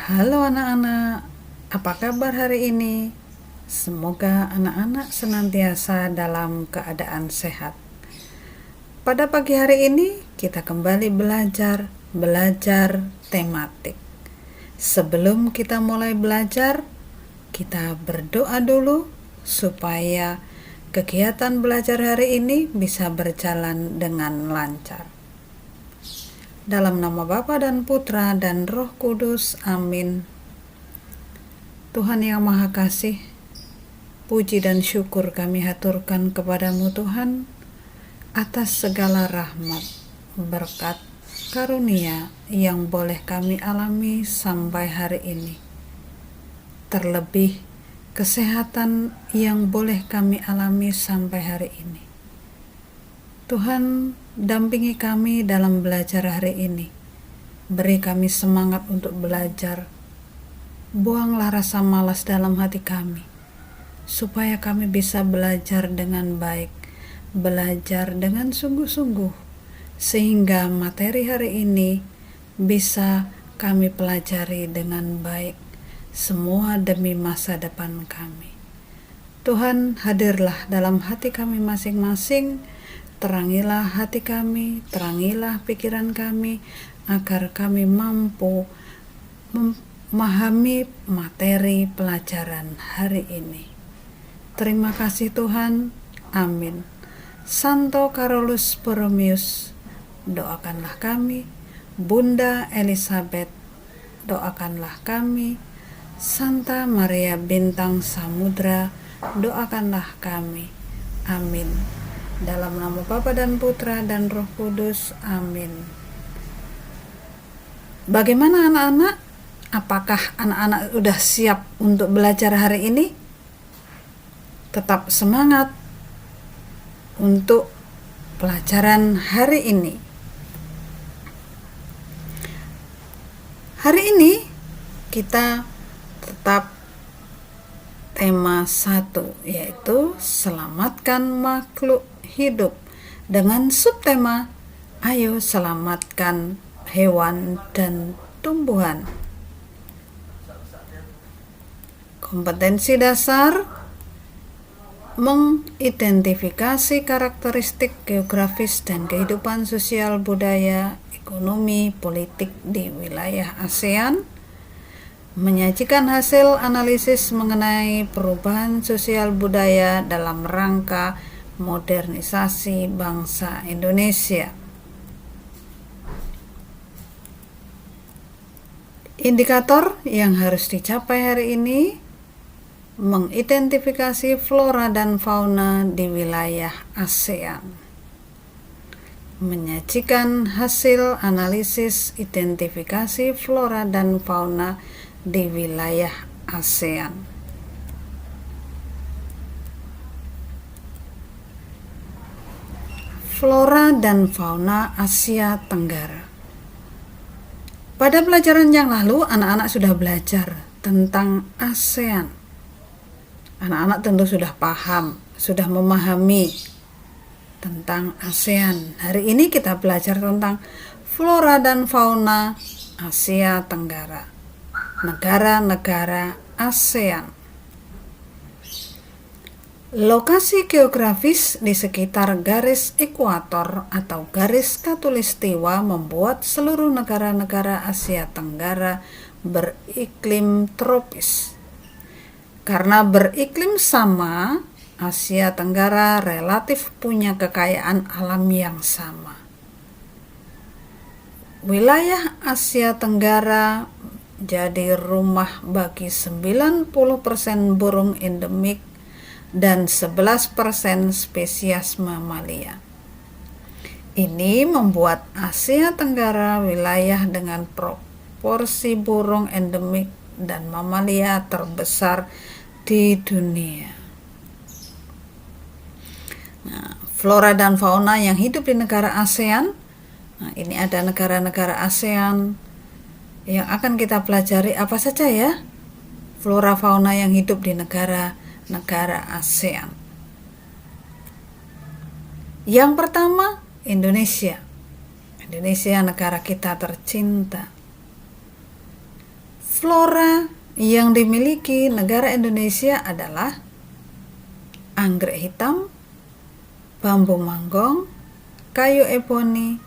Halo anak-anak, apa kabar hari ini? Semoga anak-anak senantiasa dalam keadaan sehat. Pada pagi hari ini kita kembali belajar tematik. Sebelum kita mulai belajar, kita berdoa dulu supaya kegiatan belajar hari ini bisa berjalan dengan lancar. Dalam nama Bapa dan Putra dan Roh Kudus, amin. Tuhan yang Maha Kasih, puji dan syukur kami haturkan kepadamu Tuhan atas segala rahmat, berkat, karunia yang boleh kami alami sampai hari ini. Terlebih kesehatan yang boleh kami alami sampai hari ini. Tuhan, dampingi kami dalam belajar hari ini. Beri kami semangat untuk belajar. Buanglah rasa malas dalam hati kami, supaya kami bisa belajar dengan baik, belajar dengan sungguh-sungguh, sehingga materi hari ini bisa kami pelajari dengan baik, semua demi masa depan kami. Tuhan, hadirlah dalam hati kami masing-masing. Terangilah hati kami, terangilah pikiran kami, agar kami mampu memahami materi pelajaran hari ini. Terima kasih Tuhan, amin. Santo Carolus Borromeus, doakanlah kami. Bunda Elizabeth, doakanlah kami. Santa Maria Bintang Samudra, doakanlah kami. Amin. Dalam nama Bapa dan Putra dan Roh Kudus, amin. Bagaimana anak-anak? Apakah anak-anak sudah siap untuk belajar hari ini? Tetap semangat untuk pelajaran hari ini. Hari ini kita tetap tema 1, yaitu selamatkan makhluk hidup, dengan subtema ayo selamatkan hewan dan tumbuhan. Kompetensi dasar mengidentifikasi karakteristik geografis dan kehidupan sosial, budaya, ekonomi, politik di wilayah ASEAN, menyajikan hasil analisis mengenai perubahan sosial budaya dalam rangka modernisasi bangsa Indonesia. Indikator yang harus dicapai hari ini: mengidentifikasi flora dan fauna di wilayah ASEAN, menyajikan hasil analisis identifikasi flora dan fauna di wilayah ASEAN. Flora dan fauna Asia Tenggara. Pada pelajaran yang lalu, anak-anak sudah belajar tentang ASEAN. Anak-anak tentu sudah paham, sudah memahami tentang ASEAN. Hari ini kita belajar tentang flora dan fauna Asia Tenggara, negara-negara ASEAN. Lokasi geografis di sekitar garis ekuator atau garis khatulistiwa membuat seluruh negara-negara Asia Tenggara beriklim tropis. Karena beriklim sama, Asia Tenggara relatif punya kekayaan alam yang sama. Wilayah Asia Tenggara jadi rumah bagi 90% burung endemik dan 11% spesies mamalia. Ini membuat Asia Tenggara wilayah dengan proporsi burung endemik dan mamalia terbesar di dunia. Nah, flora dan fauna yang hidup di negara ASEAN. Nah, ini ada negara-negara ASEAN yang akan kita pelajari apa saja ya? Flora fauna yang hidup di negara ASEAN. Yang pertama, Indonesia. Indonesia negara kita tercinta. Flora yang dimiliki negara Indonesia adalah anggrek hitam, bambu manggong, kayu eboni,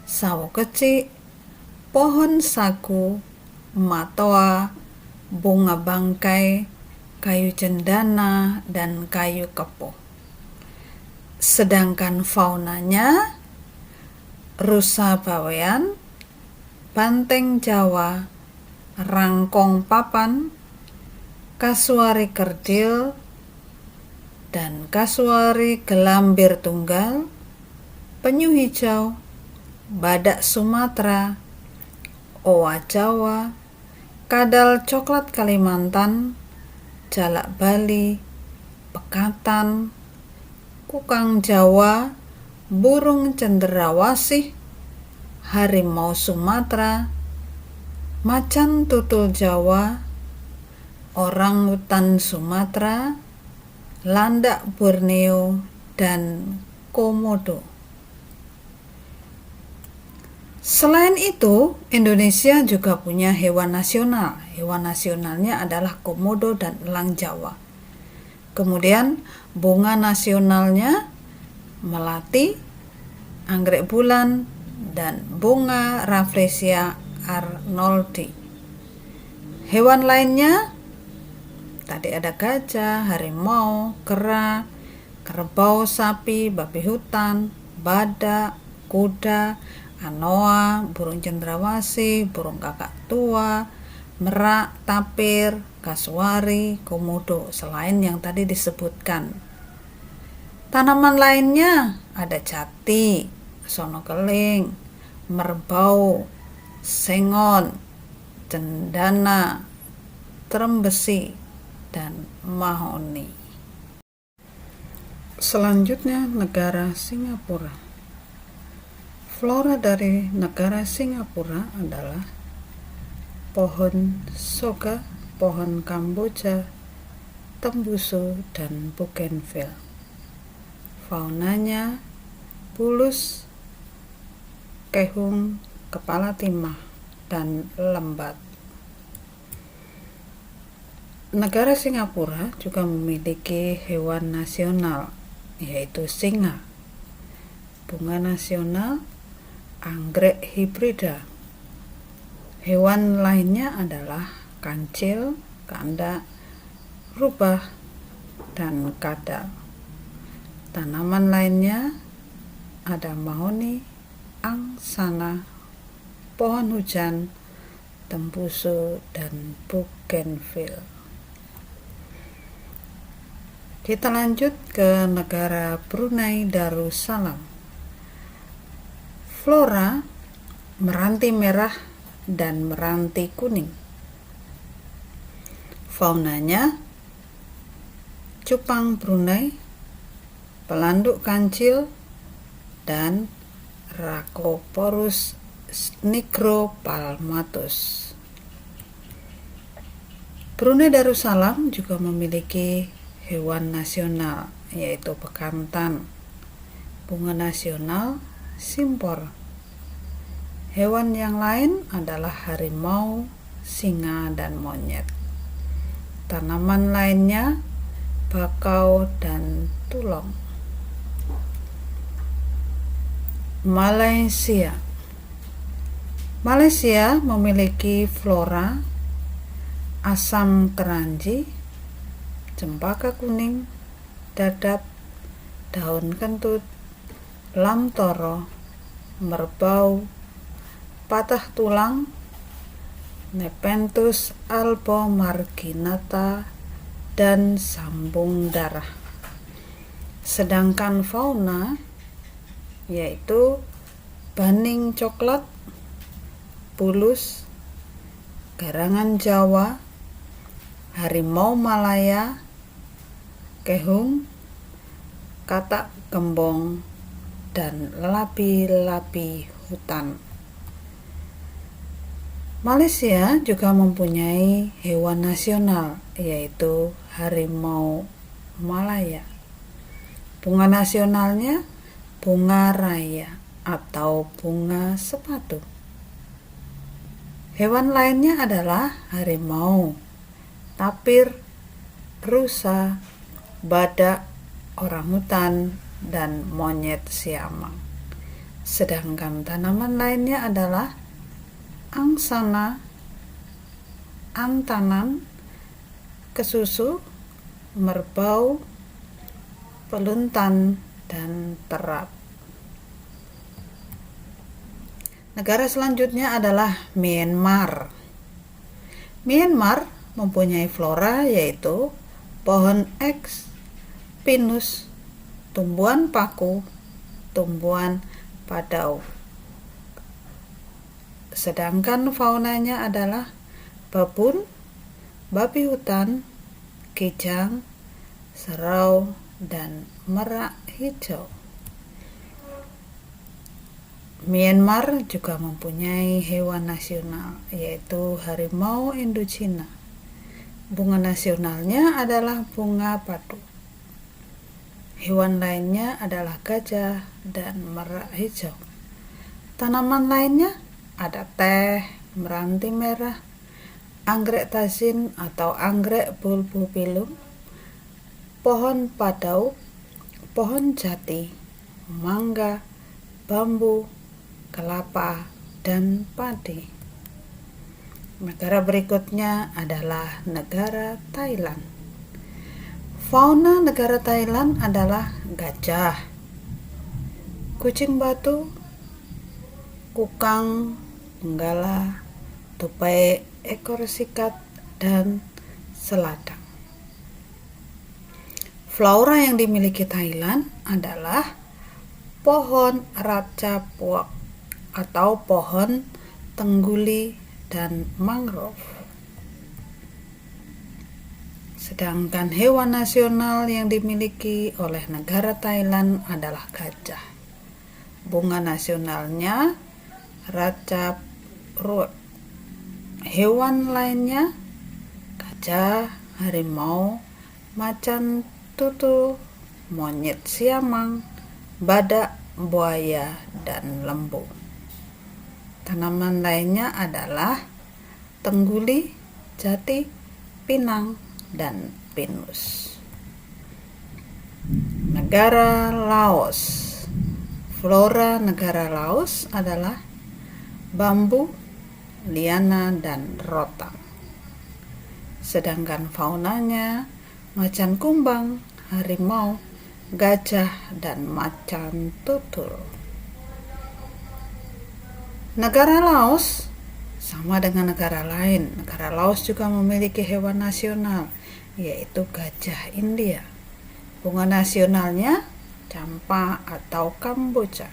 sawo kecik, pohon sagu, matoa, bunga bangkai, kayu cendana, dan kayu kepo. Sedangkan faunanya rusa bawean, banteng Jawa, rangkong papan, kasuari kerdil, dan kasuari gelambir tunggal, penyu hijau, badak Sumatera, owa Jawa, kadal coklat Kalimantan, jalak Bali, bekatan, kukang Jawa, burung cendrawasih, harimau Sumatera, macan tutul Jawa, orangutan Sumatera, landak Borneo, dan komodo. Selain itu, Indonesia juga punya hewan nasional. Hewan nasionalnya adalah komodo dan elang Jawa. Kemudian bunga nasionalnya melati, anggrek bulan, dan bunga Rafflesia arnoldi. Hewan lainnya tadi ada gajah, harimau, kera, kerbau, sapi, babi hutan, badak, kuda, anoa, burung cendrawasih, burung kakak tua, merak, tapir, kasuari, komodo, selain yang tadi disebutkan. Tanaman lainnya ada jati, sono keling, merbau, sengon, cendana, trembesi, dan mahoni. Selanjutnya negara Singapura. Flora dari negara Singapura adalah pohon soga, pohon kamboja, tembusu, dan bougainville. Faunanya bulus, kehung, kepala timah, dan lembat. Negara Singapura juga memiliki hewan nasional, yaitu singa. Bunga nasional anggrek hibrida. Hewan lainnya adalah kancil, kanda, rubah, dan kadal. Tanaman lainnya ada mahoni, angsana, pohon hujan, tembusu, dan bougainville. Kita lanjut ke negara Brunei Darussalam. Flora meranti merah dan meranti kuning. Faunanya cupang Brunei, pelanduk kancil, dan Rhacoporus nigropalmatus. Brunei Darussalam juga memiliki hewan nasional, yaitu bekantan. Bunga nasional simpor. Hewan yang lain adalah harimau, singa, dan monyet. Tanaman lainnya bakau dan tulong. Malaysia. Malaysia memiliki flora asam keranji, cempaka kuning, dadap, daun kentut, lamtoro, merbau, patah tulang, Nepenthes albomarginata, dan sambung darah. Sedangkan fauna yaitu baning coklat, bulus, garangan Jawa, harimau Malaya, kehung, katak gembong, dan lapi-lapi hutan. Malaysia juga mempunyai hewan nasional, yaitu harimau Malaya. Bunga nasionalnya bunga raya atau bunga sepatu. Hewan lainnya adalah harimau, tapir, rusa, badak, orangutan, dan monyet siamang. Sedangkan tanaman lainnya adalah angsana, antanan, kesusu, merbau, peluntan, dan terap. Negara selanjutnya adalah Myanmar. Myanmar mempunyai flora yaitu pohon eks, pinus, tumbuhan paku, tumbuhan padau. Sedangkan faunanya adalah babun, babi hutan, kijang, serau, dan merak hijau. Myanmar juga mempunyai hewan nasional yaitu harimau Indochina. Bunga nasionalnya adalah bunga padu. Hewan lainnya adalah gajah dan merak hijau. Tanaman lainnya ada teh, meranti merah, anggrek tasin atau anggrek bulbopilum, pohon padau, pohon jati, mangga, bambu, kelapa, dan padi. Negara berikutnya adalah negara Thailand. Fauna negara Thailand adalah gajah, kucing batu, kukang, benggala, tupai ekor sikat, dan seladang. Flora yang dimiliki Thailand adalah pohon raja puak atau pohon tengguli dan mangrove. Sedangkan hewan nasional yang dimiliki oleh negara Thailand adalah gajah. Bunga nasionalnya raja ruak. Hewan lainnya gajah, harimau, macan tutul, monyet siamang, badak, buaya, dan lembu. Tanaman lainnya adalah tengguli, jati, pinang, dan pinus. Negara Laos. Flora negara Laos adalah bambu, liana, dan rotan. Sedangkan faunanya macan kumbang, harimau, gajah, dan macan tutul. Negara Laos sama dengan negara lain. Negara Laos juga memiliki hewan nasional yaitu gajah India. Bunga nasionalnya campa atau kamboja.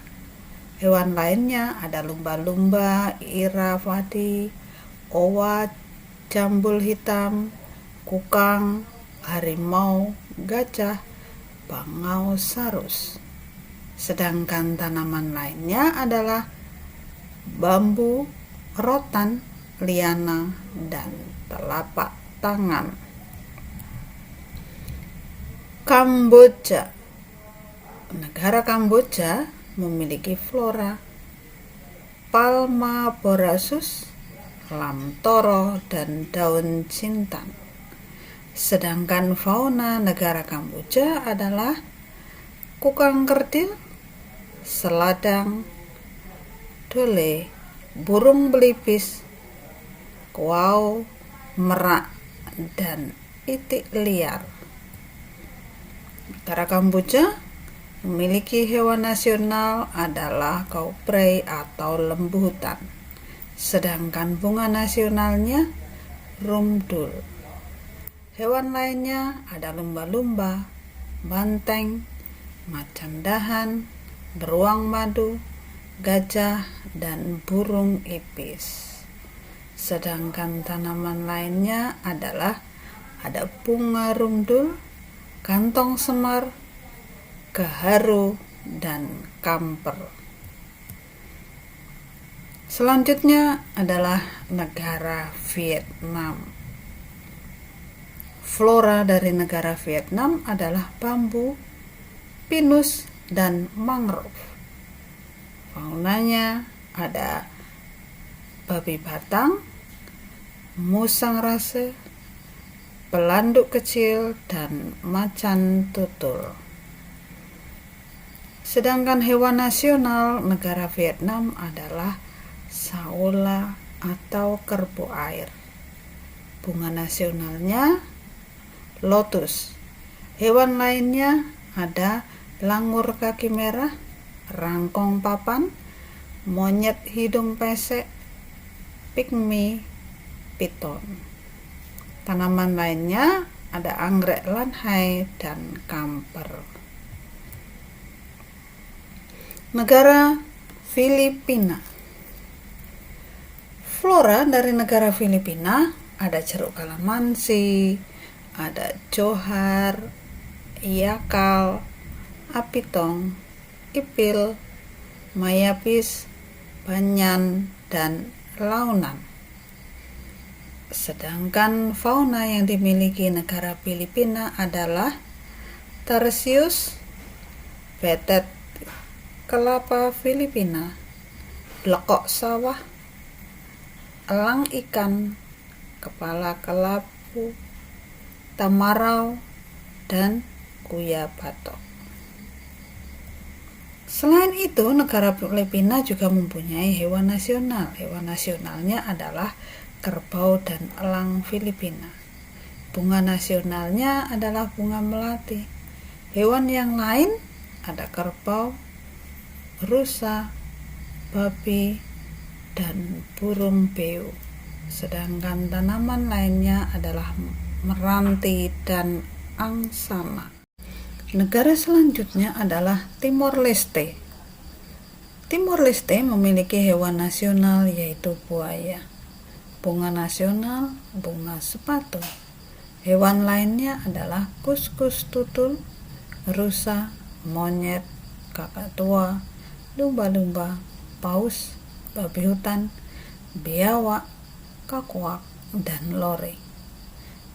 Hewan lainnya ada lumba-lumba, irawadi, owa, jambul hitam, kukang, harimau, gajah, bangau, sarus. Sedangkan tanaman lainnya adalah bambu, rotan, liana, dan telapak tangan. Kamboja. Negara Kamboja memiliki flora Palma borasus, lamtoro, dan daun jintan. Sedangkan fauna negara Kamboja adalah kukang kerdil, seladang, dole, burung belibis, kuau, merak, dan itik liar. Negara Kamboja memiliki hewan nasional adalah kauprey atau lembu hutan. Sedangkan bunga nasionalnya rumdul. Hewan lainnya ada lumba-lumba, banteng, macan dahan, beruang madu, gajah, dan burung ipis. Sedangkan tanaman lainnya adalah ada bunga rumdul, kantong semar, gaharu, dan kamper. Selanjutnya adalah negara Vietnam. Flora dari negara Vietnam adalah bambu, pinus, dan mangrove. Faunanya ada babi batang, musang rase, pelanduk kecil, dan macan tutul. Sedangkan hewan nasional negara Vietnam adalah saola atau kerbau air. Bunga nasionalnya lotus. Hewan lainnya ada langur kaki merah, rangkong papan, monyet hidung pesek, pygmy piton. Tanaman lainnya ada anggrek lanhai dan kamper. Negara Filipina. Flora dari negara Filipina ada jeruk kalamansi, ada johar, yakal, apitong, ipil, mayapis, banyan, dan launan. Sedangkan fauna yang dimiliki negara Filipina adalah tarsius, betet kelapa Filipina, lekok sawah, elang ikan, kepala kelapu, tamarau, dan kuya batok. Selain itu, negara Filipina juga mempunyai hewan nasional. Hewan nasionalnya adalah kerbau dan elang Filipina. Bunga nasionalnya adalah bunga melati. Hewan yang lain ada kerbau, rusa, babi, dan burung beo. Sedangkan tanaman lainnya adalah meranti dan angsana. Negara selanjutnya adalah Timor Leste. Timor Leste memiliki hewan nasional yaitu buaya. Bunga nasional bunga sepatu. Hewan lainnya adalah kuskus tutul, rusa, monyet, kakatua, lumba-lumba, paus, babi hutan, biawak, kakuak, dan lori.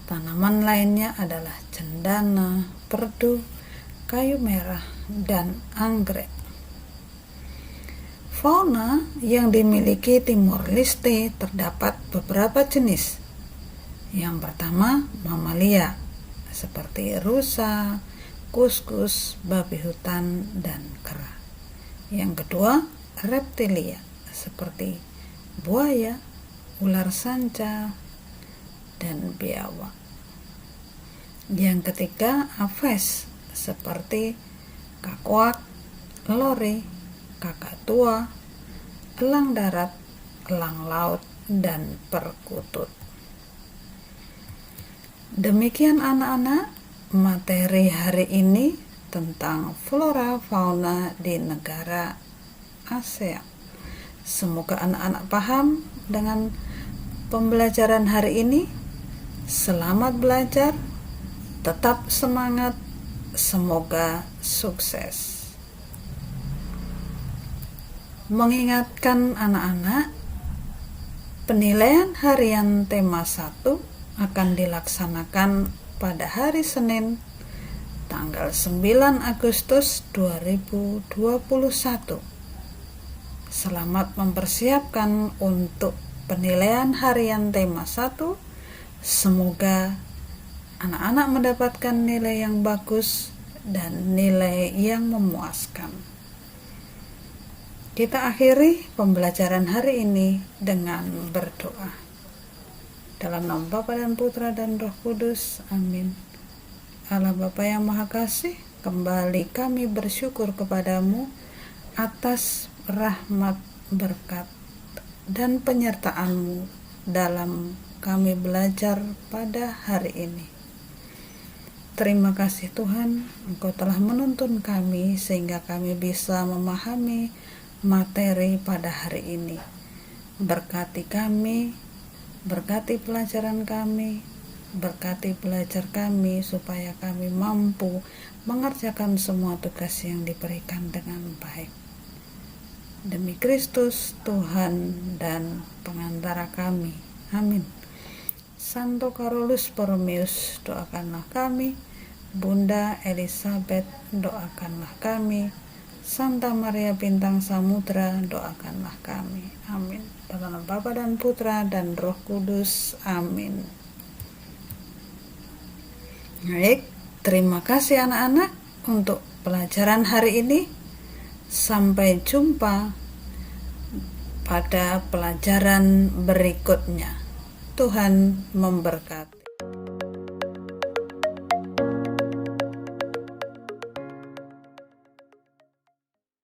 Tanaman lainnya adalah cendana, perdu, kayu merah, dan anggrek. Fauna yang dimiliki Timor Leste terdapat beberapa jenis. Yang pertama, mamalia seperti rusa, kuskus, babi hutan, dan kera. Yang kedua, reptilia seperti buaya, ular sanca, dan biawak. Yang ketiga, aves seperti kakuak, lori, kakatua, elang darat, elang laut, dan perkutut. Demikian anak-anak, materi hari ini tentang flora fauna di negara ASEAN. Semoga anak-anak paham dengan pembelajaran hari ini. Selamat belajar, tetap semangat, semoga sukses. Mengingatkan anak-anak, penilaian harian tema 1 akan dilaksanakan pada hari Senin tanggal 9 Agustus 2021. Selamat mempersiapkan untuk penilaian harian tema 1. Semoga anak-anak mendapatkan nilai yang bagus dan nilai yang memuaskan. Kita akhiri pembelajaran hari ini dengan berdoa. Dalam nama Bapa dan Putra dan Roh Kudus, amin. Allah Bapa yang Maha Kasih, kembali kami bersyukur kepadamu atas rahmat, berkat, dan penyertaan-Mu dalam kami belajar pada hari ini. Terima kasih Tuhan, Engkau telah menuntun kami sehingga kami bisa memahami materi pada hari ini. Berkati kami, berkati pelajaran kami, berkati belajar kami supaya kami mampu mengerjakan semua tugas yang diberikan dengan baik. Demi Kristus, Tuhan dan pengantara kami. Amin. Santo Carolus Borromeus, doakanlah kami. Bunda Elizabeth, doakanlah kami. Santa Maria Bintang Samudra, doakanlah kami. Amin. dalam nama Bapa dan Putra dan Roh Kudus. Amin. Baik, terima kasih anak-anak untuk pelajaran hari ini. Sampai jumpa pada pelajaran berikutnya. Tuhan memberkati.